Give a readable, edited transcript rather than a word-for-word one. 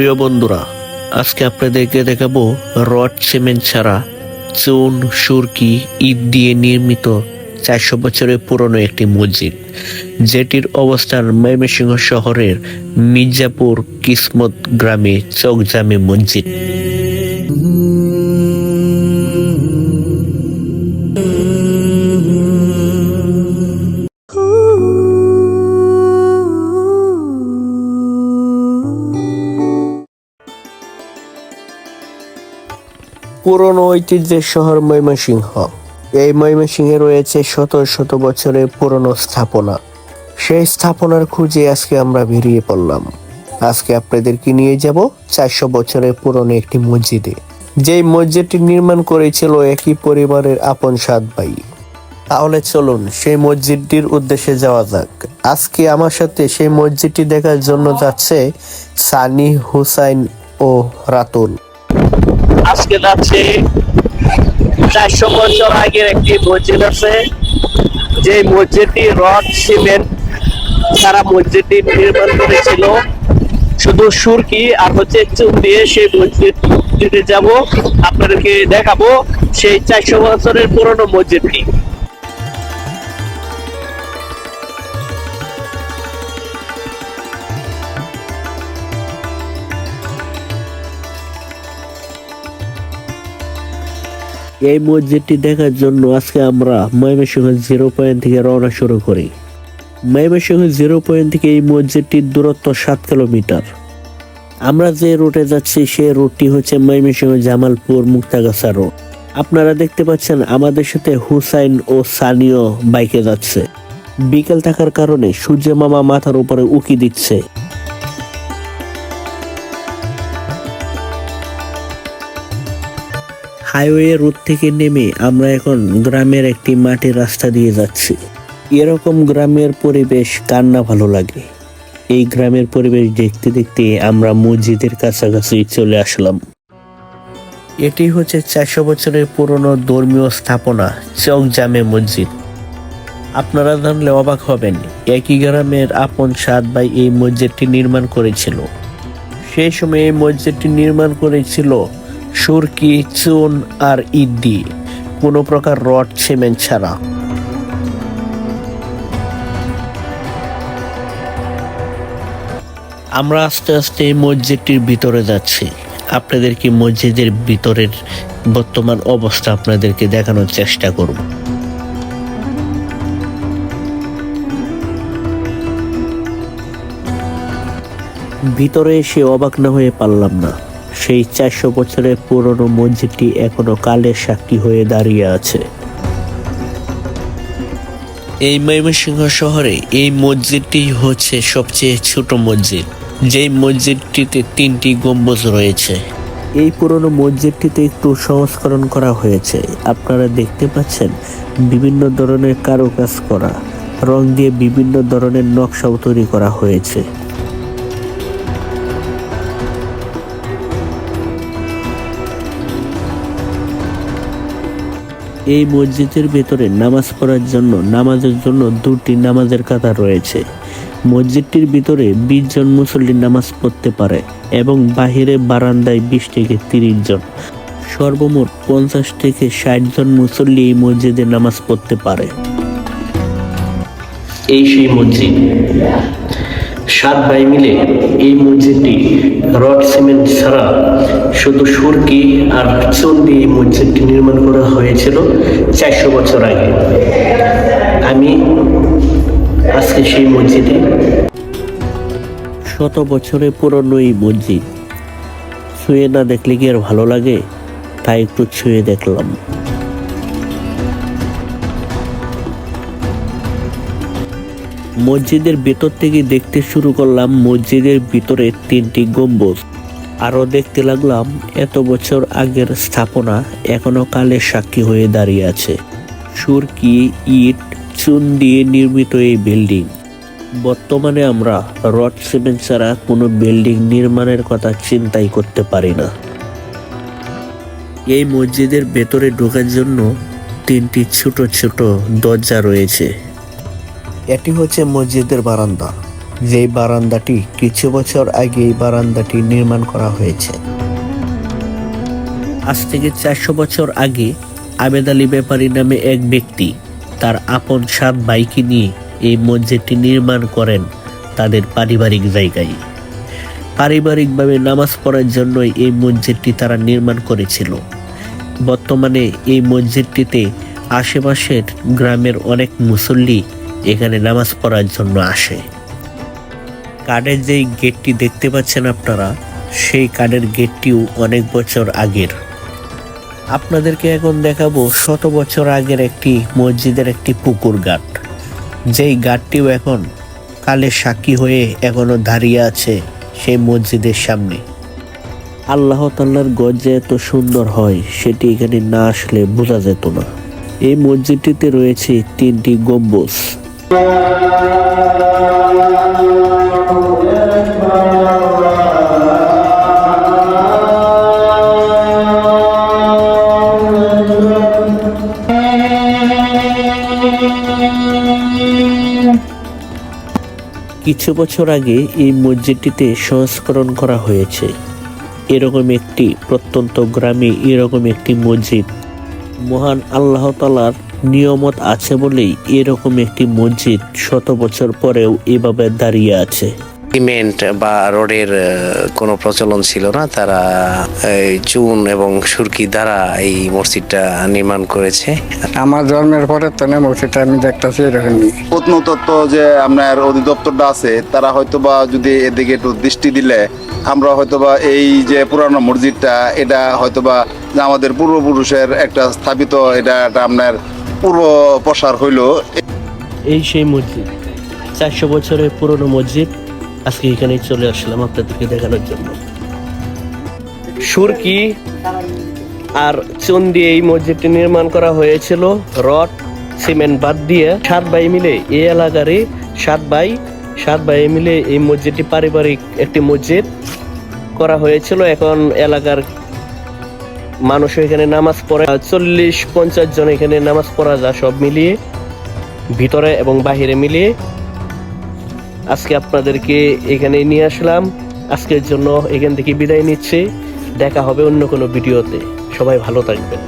প্রিয় বন্ধুরা, আজকে আপনাদেরকে দেখাবো রড সিমেন্ট ছাড়া চুন সুরকি ইট দিয়ে নির্মিত 400 বছরের পুরনো একটি মসজিদ, যেটির অবস্থান ময়মনসিংহ শহরের মির্জাপুর কিসমত গ্রামে চক জামে মসজিদ। পুরনো ঐতিহ্যের শহর ময়মনসিংহ। এই ময়মনসিংহে রয়েছে শত শত বছরের পুরনো স্থাপনা। সেই স্থাপনার খুঁজে আজকে আমরা বেরিয়ে পড়লাম। আজকে আপনাদেরকে নিয়ে যাব 400 বছরের পুরনো একটি মসজিদে, যেই মসজিদটি নির্মাণ করেছিল একই পরিবারের আপন 7 ভাই। তাহলে চলুন সেই মসজিদটির উদ্দেশ্যে যাওয়া যাক। আজকে আমার সাথে সেই মসজিদটি দেখার জন্য যাচ্ছে সানি, হুসাইন ও রাতুল। আজকে যাচ্ছে 400 বছর আগের একটি মসজিদ আছে, যে মসজিদটি রড সিমেন্ট সারা মসজিদটি নির্মাণ করেছিল শুধু সুরকি আর চুন দিয়ে। সেই মসজিদে যাব, আপনাদেরকে দেখাবো সেই 400 বছরের পুরনো মসজিদটি। এই মসজিদটি দেখার জন্য আজকে আমরা ময়মনসিংহ 0 পয়েন্ট থেকে রওনা শুরু করি। ময়মনসিংহ 0 পয়েন্ট থেকে এই মসজিদটির দূরত্ব 7 কিলোমিটার। আমরা যে রুটে যাচ্ছি সেই রুটটি হচ্ছে ময়মনসিংহ জামালপুর মুক্তাগাছা রোড। আপনারা দেখতে পাচ্ছেন আমাদের সাথে হুসাইন ও সানিও বাইকে যাচ্ছে। বিকেল থাকার কারণে সূর্য মামা মাথার উপরে উকি দিচ্ছে। হাইওয়ে রুট থেকে নেমে আমরা এখন গ্রামের একটি মাটির রাস্তা দিয়ে যাচ্ছি। এরকম গ্রামের পরিবেশ কার না ভালো লাগে। এই গ্রামের পরিবেশ দেখতে দেখতে আমরা মসজিদের কাছাকাছি চলে আসলাম। এটি হচ্ছে 400 বছরের পুরনো ধর্মীয় স্থাপনা চক জামে মসজিদ। আপনারা জানলে অবাক হবেন, একই গ্রামের আপন 7 ভাই এই মসজিদটি নির্মাণ করেছিল। সেই সময় এই মসজিদটি নির্মাণ করেছিল সুরকি, চুন আর ইট দিয়ে, কোনো প্রকার রড সিমেন্ট ছাড়া। আমরা আস্তে আস্তে এই মসজিদটির ভিতরে যাচ্ছি। আপনাদেরকে মসজিদের ভিতরের বর্তমান অবস্থা আপনাদেরকে দেখানোর চেষ্টা করব। ভিতরে এসে অবাক না হয়ে পারলাম না। সেই 400 বছরের পুরনো মসজিদটি এখনো কালের সাক্ষী হয়ে দাঁড়িয়ে আছে। এই ময়মনসিংহ শহরে এই মসজিদটি হচ্ছে সবচেয়ে ছোট মসজিদ, যেই মসজিদটিতে 3টি গম্বুজ রয়েছে। এই পুরনো মসজিদটিতে একটু সংস্করণ করা হয়েছে। আপনারা দেখতে পাচ্ছেন বিভিন্ন ধরনের কারুকাজ করা, রং দিয়ে বিভিন্ন ধরনের নকশাও তৈরি করা হয়েছে। এই মসজিদের ভেতরে নামাজ পড়ার জন্য নামাজের জন্য 2টি নামাজের কাতার রয়েছে। মসজিদটির ভিতরে 20 জন মুসল্লি নামাজ পড়তে পারে এবং বাহিরে বারান্দায় 20 থেকে 30 জন, সর্বমোট 50 থেকে 60 জন মুসল্লি এই মসজিদে নামাজ পড়তে পারে। এই সেই মসজিদ, 7 ভাই মিলে এই মসজিদটি রড সিমেন্ট ছাড়া শুধু সুরকি আর চুন দিয়ে এই মসজিদটি নির্মাণ করা হয়েছিল 400 বছর আগে। আমি আজকে সেই মসজিদে, শত বছরের পুরনো এই মসজিদ ছুঁয়ে না দেখলে কি আর ভালো লাগে, তাই একটু ছুঁয়ে দেখলাম। মসজিদের ভেতর থেকে দেখতে শুরু করলাম মসজিদের ভিতরে 3টি গম্বুজ। আরো দেখতে লাগলাম এত বছর আগের স্থাপনা এখনো কালের সাক্ষী হয়ে দাঁড়িয়ে আছে। সুরকি, ইট, চুন দিয়ে নির্মিত এই বিল্ডিং। বর্তমানে আমরা রড সিমেন্ট ছাড়া কোনো বিল্ডিং নির্মাণের কথা চিন্তাই করতে পারি না। এই মসজিদের ভেতরে ঢোকার জন্য 3টি ছোট ছোট দরজা রয়েছে। এটি হচ্ছে মসজিদের বারান্দা। যে বারান্দাটি কিছু বছর আগে এই বারান্দাটি নির্মাণ করা হয়েছে। আজ থেকে 400 বছর আগে আবেদ আলী ব্যাপারী নামে এক ব্যক্তি তার আপন 7 ভাইকে নিয়ে এই মসজিদটি নির্মাণ করেন তাদের পারিবারিক জায়গায়। পারিবারিকভাবে নামাজ পড়ার জন্যই এই মসজিদটি তারা নির্মাণ করেছিল। বর্তমানে এই মসজিদটিতে আশেপাশের গ্রামের অনেক মুসল্লি এখানে নামাজ পড়ার জন্য আসে। কাঠের যেই গেটটি দেখতে পাচ্ছেন আপনারা, সেই কাঠের গেটটিও অনেক বছর আগের। আপনাদেরকে এখন দেখাবো 100 বছর আগের একটি মসজিদের একটি পুকুর ঘাট, যেই ঘাটটিও এখন কালের সাক্ষী হয়ে এখনো দাঁড়িয়ে আছে সেই মসজিদের সামনে। আল্লাহ তাআলার ঘর যে এত সুন্দর হয় সেটি এখানে না আসলে বোঝা যেত না। এই মসজিদটিতে রয়েছে 3টি গম্বুজ। কিছু বছর আগে এই মসজিদটিতে সংস্করণ করা হয়েছে। এরকম একটি প্রত্যন্ত গ্রামে এরকম একটি মসজিদ, মহান আল্লাহ তাআলার নিয়ামত আছে বলেই এরকম একটি মসজিদ 100 বছর পরেও এভাবে দাঁড়িয়ে আছে। সিমেন্ট বা রোডের কোনো প্রচলন ছিল না, তারা চুন এবং সুরকি দ্বারা এই মসজিদটা নির্মাণ করেছে। আমার জন্মের পরে তো না মসজিদটা আমি দেখতেছি এরকমই। প্রত্নতত্ত্ব যে আপনার অধিদপ্তরটা আছে, তারা হয়তোবা যদি এদিকে একটু দৃষ্টি দিলে আমরা হয়তোবা এই যে পুরানো মসজিদটা, এটা হয়তোবা যে আমাদের পূর্বপুরুষের একটা স্থাপিত, এটা একটা আপনার পূর্ব প্রসার হইল। এই সেই মসজিদ, 400 বছরের পুরনো মসজিদ। আজকে এখানে চলে আসলাম আপনাদেরকে দেখানোর জন্য। সুরকি আর চুন দিয়ে এই মসজিদটি নির্মাণ করা হয়েছিল, রড সিমেন্ট বাদ দিয়ে। 7 ভাই মিলে এই এলাকারই 7 ভাই মিলে এই মসজিদটি পারিবারিক একটি মসজিদ করা হয়েছিল। এখন এলাকার মানুষ এখানে নামাজ পড়ে, 40-50 জন এখানে নামাজ পড়া যায়, সব মিলিয়ে ভিতরে এবং বাহিরে মিলিয়ে। আজকে আপনাদেরকে এখানে নিয়ে আসলাম। আজকের জন্য এখান থেকে বিদায় নিচ্ছি। দেখা হবে অন্য কোনো ভিডিওতে। সবাই ভালো থাকবেন।